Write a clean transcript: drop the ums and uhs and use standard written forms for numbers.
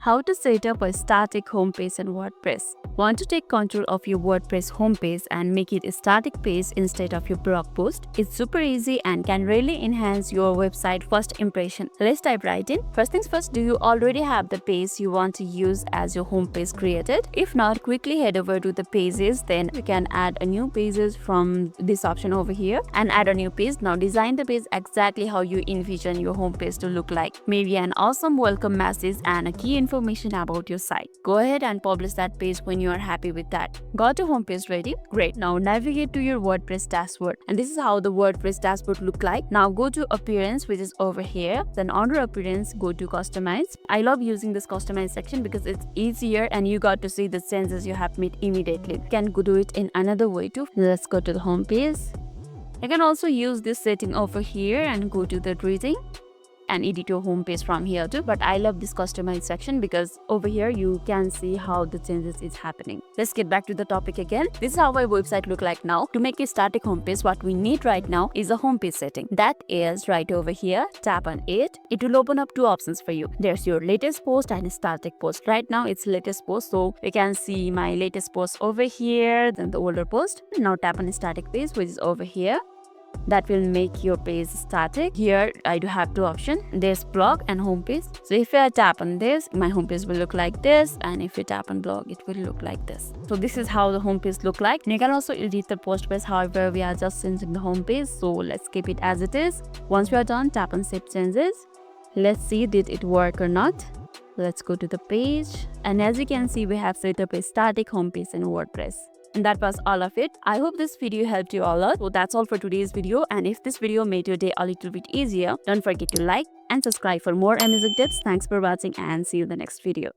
How to set up a static homepage in WordPress. Want to take control of your WordPress homepage and make it a static page instead of your blog post? It's super easy and can really enhance your website first impression. Let's dive right in. First things first, do you already have the page you want to use as your homepage created? If not, quickly head over to the pages, then you can add a new pages from this option over here and add a new page. Now design the page exactly how you envision your homepage to look like. Maybe an awesome welcome message and a key information about your site. Go ahead and publish that page when you are happy with that. Got your homepage ready? Great. Now navigate to your WordPress dashboard, and this is how the WordPress dashboard look like. Now go to appearance, which is over here. Then under appearance, go to customize. I love using this customize section because it's easier and you got to see the changes you have made immediately. You can do it in another way too. Let's go to the homepage. You can also use this setting over here and go to the greeting and edit your homepage from here too, but I love this customize section because over here you can see how the changes is happening. Let's get back to the topic again. This is how my website look like now. To make a static homepage, what we need right now is a homepage setting. That is right over here. Tap on it. It will open up two options for you. There's your latest post and static post. Right now it's latest post, so we can see my latest post over here, then the older post. Now tap on static page, which is over here. That will make your page static. Here I do have two options. There's blog and homepage. So if I tap on this, my homepage will look like this, and if you tap on blog, it will look like this. So this is how the homepage look like. And you can also edit the post page. However, we are just changing the homepage, so let's keep it as it is. Once we are done, tap on save changes. Let's see did it work or not. Let's go to the page, and as you can see, we have set up a static homepage in WordPress. And that was all of it. I hope this video helped you a lot. So that's all for today's video. And if this video made your day a little bit easier, don't forget to like and subscribe for more amazing tips. Thanks for watching and see you in the next video.